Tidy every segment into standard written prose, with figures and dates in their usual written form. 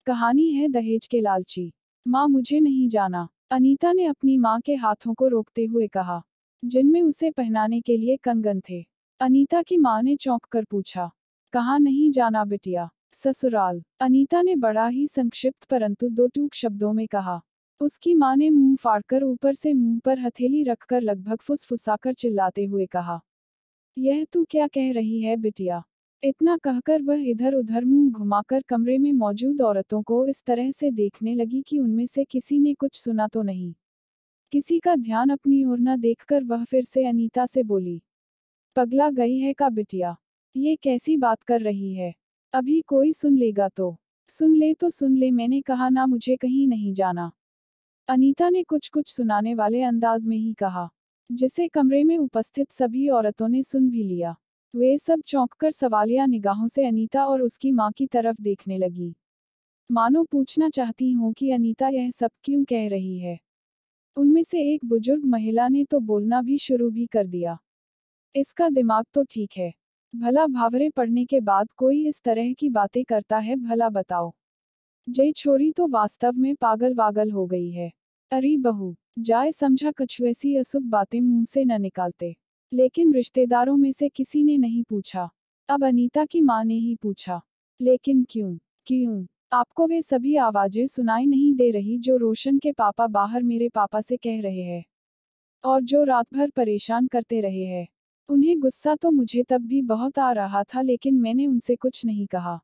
कहानी है दहेज के लालची। माँ मुझे नहीं जाना, अनीता ने अपनी माँ के हाथों को रोकते हुए कहा, जिनमें उसे पहनाने के लिए कंगन थे। अनीता की माँ ने चौंक कर पूछा, कहाँ नहीं जाना बिटिया? ससुराल, अनीता ने बड़ा ही संक्षिप्त परंतु दो टूक शब्दों में कहा। उसकी माँ ने मुंह फाड़कर ऊपर से मुंह पर हथेली रखकर लगभग फुसफुसाकर चिल्लाते हुए कहा, यह तू क्या कह रही है बिटिया? इतना कहकर वह इधर उधर मुंह घुमाकर कमरे में मौजूद औरतों को इस तरह से देखने लगी कि उनमें से किसी ने कुछ सुना तो नहीं। किसी का ध्यान अपनी ओर न देखकर वह फिर से अनीता से बोली, पगला गई है का बिटिया? ये कैसी बात कर रही है? अभी कोई सुन लेगा तो? सुन ले तो सुन ले, मैंने कहा ना मुझे कहीं नहीं जाना। अनीता ने कुछ कुछ सुनाने वाले अंदाज में ही कहा, जिसे कमरे में उपस्थित सभी औरतों ने सुन भी लिया। वे सब चौंककर सवालिया निगाहों से अनीता और उसकी माँ की तरफ देखने लगी, मानो पूछना चाहती हों कि अनीता यह सब क्यों कह रही है। उनमें से एक बुजुर्ग महिला ने तो बोलना भी शुरू भी कर दिया, इसका दिमाग तो ठीक है, भला भावरे पड़ने के बाद कोई इस तरह की बातें करता है? भला बताओ, जय छोरी तो वास्तव में पागल वागल हो गई है। अरे बहू, जाए समझा कछु ऐसी अशुभ बातें मुंह से न निकालते। लेकिन रिश्तेदारों में से किसी ने नहीं पूछा। अब अनीता की माँ ने ही पूछा, लेकिन क्यों? क्यों आपको वे सभी आवाजें सुनाई नहीं दे रही जो रोशन के पापा बाहर मेरे पापा से कह रहे हैं, और जो रात भर परेशान करते रहे हैं? उन्हें गुस्सा तो मुझे तब भी बहुत आ रहा था, लेकिन मैंने उनसे कुछ नहीं कहा।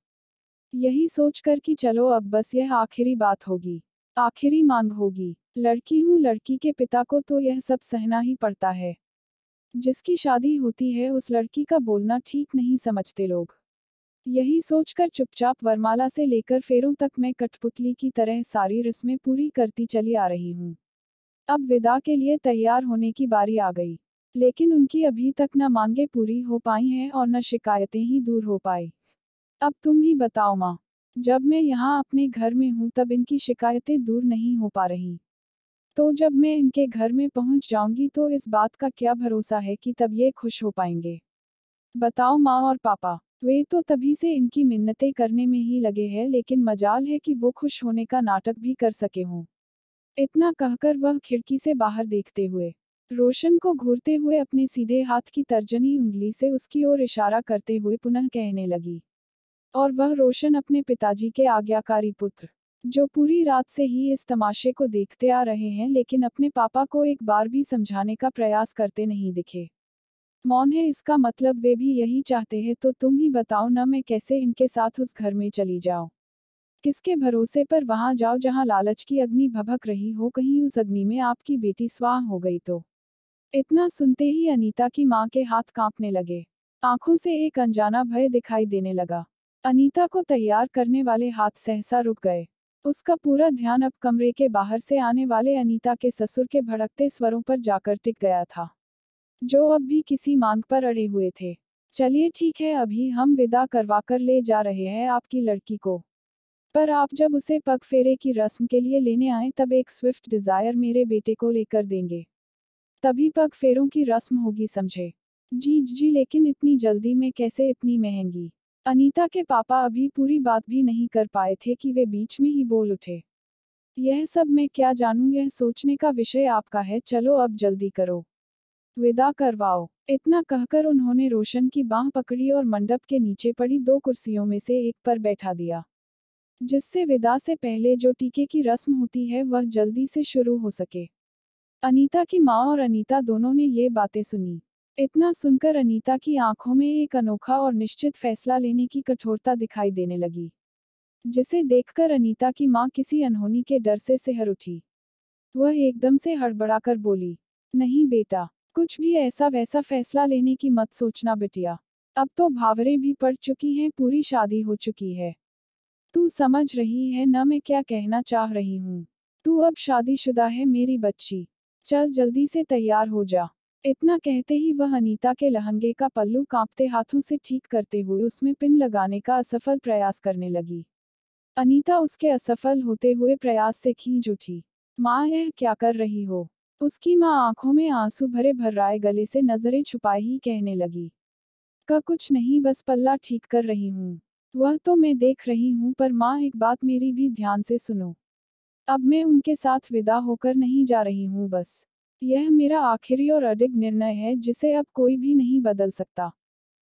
यही सोचकर कि चलो अब बस यह आखिरी बात होगी, आखिरी मांग होगी। लड़की हूँ, लड़की के पिता को तो यह सब सहना ही पड़ता है। जिसकी शादी होती है उस लड़की का बोलना ठीक नहीं समझते लोग। यही सोचकर चुपचाप वरमाला से लेकर फेरों तक मैं कठपुतली की तरह सारी रस्में पूरी करती चली आ रही हूँ। अब विदा के लिए तैयार होने की बारी आ गई, लेकिन उनकी अभी तक न मांगे पूरी हो पाई हैं और न शिकायतें ही दूर हो पाई। अब तुम ही बताओ माँ, जब मैं यहाँ अपने घर में हूँ तब इनकी शिकायतें दूर नहीं हो पा रही, तो जब मैं इनके घर में पहुँच जाऊंगी तो इस बात का क्या भरोसा है कि तब ये खुश हो पाएंगे? बताओ माँ और पापा, वे तो तभी से इनकी मिन्नतें करने में ही लगे हैं, लेकिन मजाल है कि वो खुश होने का नाटक भी कर सके हों। इतना कहकर वह खिड़की से बाहर देखते हुए रोशन को घूरते हुए अपने सीधे हाथ की तर्जनी उंगली से उसकी ओर इशारा करते हुए पुनः कहने लगी, और वह रोशन अपने पिताजी के आज्ञाकारी पुत्र, जो पूरी रात से ही इस तमाशे को देखते आ रहे हैं लेकिन अपने पापा को एक बार भी समझाने का प्रयास करते नहीं दिखे। मौन है, इसका मतलब वे भी यही चाहते हैं, तो तुम ही बताओ ना, मैं कैसे इनके साथ उस घर में चली जाऊं? किसके भरोसे पर वहां जाओ जहां लालच की अग्नि भभक रही हो? कहीं उस अग्नि में आपकी बेटी स्वाह हो गई तो? इतना सुनते ही अनीता की माँ के हाथ कांपने लगे, आंखों से एक अनजाना भय दिखाई देने लगा। अनीता को तैयार करने वाले हाथ सहसा रुक गए। उसका पूरा ध्यान अब कमरे के बाहर से आने वाले अनीता के ससुर के भड़कते स्वरों पर जाकर टिक गया था, जो अब भी किसी मांग पर अड़े हुए थे। चलिए ठीक है, अभी हम विदा करवाकर ले जा रहे हैं आपकी लड़की को, पर आप जब उसे पग फेरे की रस्म के लिए लेने आए तब एक स्विफ्ट डिजायर मेरे बेटे को लेकर देंगे, तभी पग फेरों की रस्म होगी, समझे? जी जी, लेकिन इतनी जल्दी में कैसे, इतनी महंगी? अनीता के पापा अभी पूरी बात भी नहीं कर पाए थे कि वे बीच में ही बोल उठे, यह सब मैं क्या जानूं, यह सोचने का विषय आपका है, चलो अब जल्दी करो, विदा करवाओ। इतना कहकर उन्होंने रोशन की बांह पकड़ी और मंडप के नीचे पड़ी दो कुर्सियों में से एक पर बैठा दिया, जिससे विदा से पहले जो टीके की रस्म होती है वह जल्दी से शुरू हो सके। अनीता की माँ और अनीता दोनों ने ये बातें सुनी। इतना सुनकर अनीता की आंखों में एक अनोखा और निश्चित फैसला लेने की कठोरता दिखाई देने लगी, जिसे देखकर अनीता की माँ किसी अनहोनी के डर से सिहर उठी। वह एकदम से हड़बड़ाकर बोली, नहीं बेटा, कुछ भी ऐसा वैसा फैसला लेने की मत सोचना बिटिया। अब तो भावरें भी पड़ चुकी हैं, पूरी शादी हो चुकी है। तू समझ रही है ना मैं क्या कहना चाह रही हूँ? तू अब शादीशुदा है मेरी बच्ची, चल जल्दी से तैयार हो जा। इतना कहते ही वह अनीता के लहंगे का पल्लू कांपते हाथों से ठीक करते हुए उसमें पिन लगाने का असफल प्रयास करने लगी। अनीता उसके असफल होते हुए प्रयास से खींच उठी। माँ, यह क्या कर रही हो? उसकी माँ आंखों में आंसू भरे भर्राए गले से नजरें छुपाए ही कहने लगी, का कुछ नहीं, बस पल्ला ठीक कर रही हूँ। वह तो मैं देख रही हूँ, पर माँ एक बात मेरी भी ध्यान से सुनो। अब मैं उनके साथ विदा होकर नहीं जा रही हूँ बस। यह मेरा आखिरी और अडिग निर्णय है जिसे अब कोई भी नहीं बदल सकता।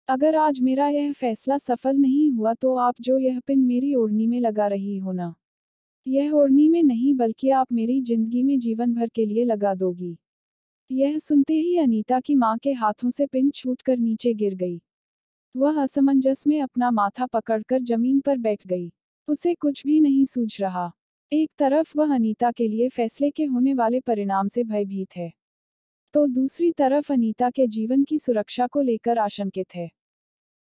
अगर आज मेरा यह फैसला सफल नहीं हुआ तो आप जो यह पिन मेरी ओढ़नी में लगा रही हो ना, यह ओढ़नी में नहीं बल्कि आप मेरी जिंदगी में जीवन भर के लिए लगा दोगी। यह सुनते ही अनीता की माँ के हाथों से पिन छूटकर नीचे गिर गई। वह असमंजस में अपना माथा पकड़कर जमीन पर बैठ गई। उसे कुछ भी नहीं सूझ रहा। एक तरफ वह अनीता के लिए फैसले के होने वाले परिणाम से भयभीत है, तो दूसरी तरफ अनीता के जीवन की सुरक्षा को लेकर आशंकित है।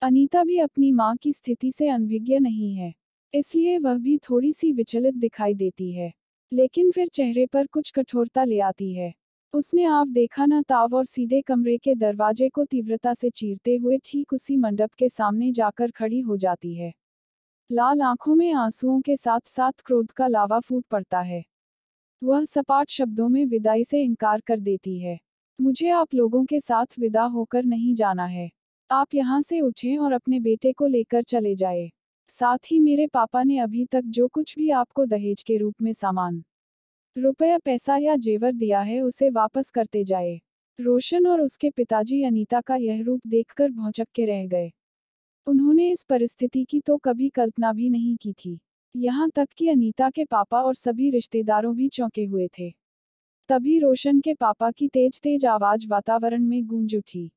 अनीता भी अपनी माँ की स्थिति से अनभिज्ञ नहीं है, इसलिए वह भी थोड़ी सी विचलित दिखाई देती है, लेकिन फिर चेहरे पर कुछ कठोरता ले आती है। उसने आप देखा न ताव और सीधे कमरे के दरवाजे को तीव्रता से चीरते हुए ठीक उसी मंडप के सामने जाकर खड़ी हो जाती है। लाल आंखों में आंसुओं के साथ साथ क्रोध का लावा फूट पड़ता है। वह सपाट शब्दों में विदाई से इनकार कर देती है। मुझे आप लोगों के साथ विदा होकर नहीं जाना है। आप यहाँ से उठें और अपने बेटे को लेकर चले जाए। साथ ही मेरे पापा ने अभी तक जो कुछ भी आपको दहेज के रूप में सामान, रुपया, पैसा या जेवर दिया है उसे वापस करते जाए। रोशन और उसके पिताजी अनीता का यह रूप देखकर भौंचक के रह गए। उन्होंने इस परिस्थिति की तो कभी कल्पना भी नहीं की थी। यहाँ तक कि अनीता के पापा और सभी रिश्तेदारों भी चौंके हुए थे। तभी रोशन के पापा की तेज तेज आवाज वातावरण में गूंज उठी।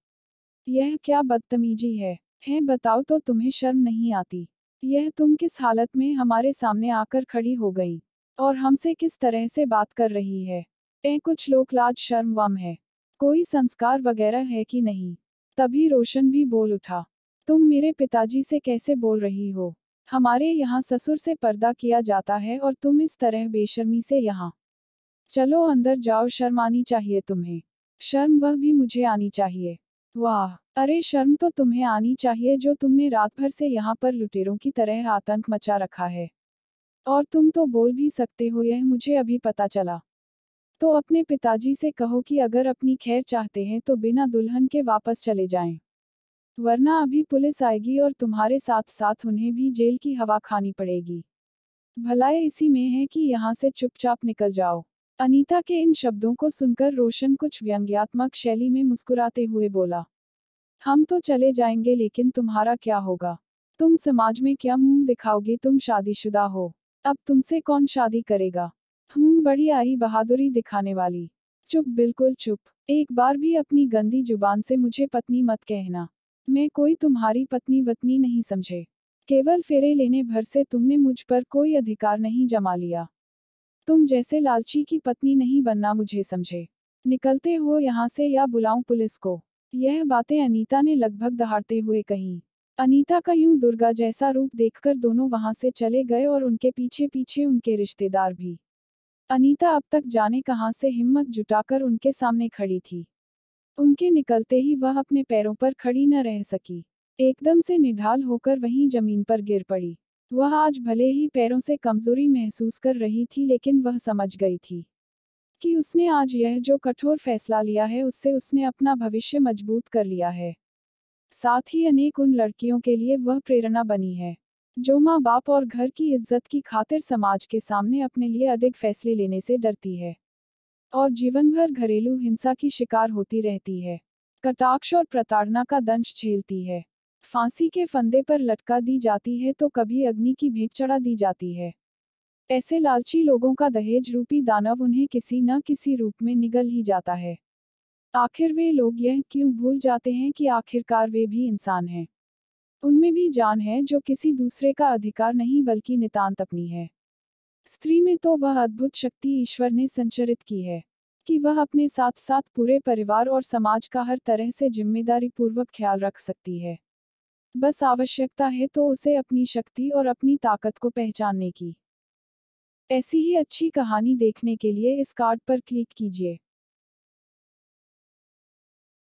यह क्या बदतमीजी है बताओ तो तुम्हें शर्म नहीं आती? यह तुम किस हालत में हमारे सामने आकर खड़ी हो गई और हमसे किस तरह से बात कर रही है? कुछ लोग लाज शर्म वम है, कोई संस्कार वगैरह है कि नहीं? तभी रोशन भी बोल उठा। तुम मेरे पिताजी से कैसे बोल रही हो? हमारे यहाँ ससुर से पर्दा किया जाता है और तुम इस तरह बेशर्मी से यहाँ। चलो अंदर जाओ, शर्म आनी चाहिए तुम्हें। शर्म वह भी मुझे आनी चाहिए। वाह, अरे शर्म तो तुम्हें आनी चाहिए जो तुमने रात भर से यहाँ पर लुटेरों की तरह आतंक मचा रखा है। और तुम तो बोल भी सकते हो, यह मुझे अभी पता चला। तो अपने पिताजी से कहो कि अगर अपनी खैर चाहते हैं तो बिना दुल्हन के वापस चले जाएं। वरना अभी पुलिस आएगी और तुम्हारे साथ साथ उन्हें भी जेल की हवा खानी पड़ेगी। भलाई इसी में है कि यहाँ से चुपचाप निकल जाओ। अनीता के इन शब्दों को सुनकर रोशन कुछ व्यंग्यात्मक शैली में मुस्कुराते हुए बोला। हम तो चले जाएंगे, लेकिन तुम्हारा क्या होगा? तुम समाज में क्या मुंह दिखाओगे? तुम शादीशुदा हो, अब तुमसे कौन शादी करेगा? बड़ी आई बहादुरी दिखाने वाली। चुप, बिल्कुल चुप। एक बार भी अपनी गंदी जुबान से मुझे पत्नी मत कहना। मैं कोई तुम्हारी पत्नी वतनी नहीं समझे। केवल फेरे लेने भर से तुमने मुझ पर कोई अधिकार नहीं जमा लिया। तुम जैसे लालची की पत्नी नहीं बनना मुझे समझे। निकलते हो यहाँ से या बुलाऊं पुलिस को? यह बातें अनीता ने लगभग दहाड़ते हुए कहीं। अनीता का यूं दुर्गा जैसा रूप देखकर दोनों वहां से चले गए और उनके पीछे पीछे उनके रिश्तेदार भी। अनीता अब तक जाने कहां से हिम्मत जुटाकर उनके सामने खड़ी थी। उनके निकलते ही वह अपने पैरों पर खड़ी न रह सकी। एकदम से निढाल होकर वहीं जमीन पर गिर पड़ी। वह आज भले ही पैरों से कमजोरी महसूस कर रही थी, लेकिन वह समझ गई थी कि उसने आज यह जो कठोर फैसला लिया है उससे उसने अपना भविष्य मजबूत कर लिया है। साथ ही अनेक उन लड़कियों के लिए वह प्रेरणा बनी है जो माँ बाप और घर की इज्जत की खातिर समाज के सामने अपने लिए अडिग फैसले लेने से डरती है और जीवन भर घरेलू हिंसा की शिकार होती रहती है, कटाक्ष और प्रताड़ना का दंश झेलती है, फांसी के फंदे पर लटका दी जाती है तो कभी अग्नि की भेंट चढ़ा दी जाती है। ऐसे लालची लोगों का दहेज रूपी दानव उन्हें किसी न किसी रूप में निगल ही जाता है। आखिर वे लोग यह क्यों भूल जाते हैं कि आखिरकार वे भी इंसान हैं। उनमें भी जान है जो किसी दूसरे का अधिकार नहीं बल्कि नितांत अपनी है। स्त्री में तो वह अद्भुत शक्ति ईश्वर ने संचरित की है कि वह अपने साथ साथ पूरे परिवार और समाज का हर तरह से जिम्मेदारी पूर्वक ख्याल रख सकती है। बस आवश्यकता है तो उसे अपनी शक्ति और अपनी ताकत को पहचानने की। ऐसी ही अच्छी कहानी देखने के लिए इस कार्ड पर क्लिक कीजिए।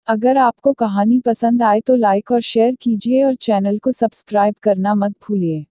अगर आपको कहानी पसंद आए तो लाइक और शेयर कीजिए और चैनल को सब्सक्राइब करना मत भूलिए।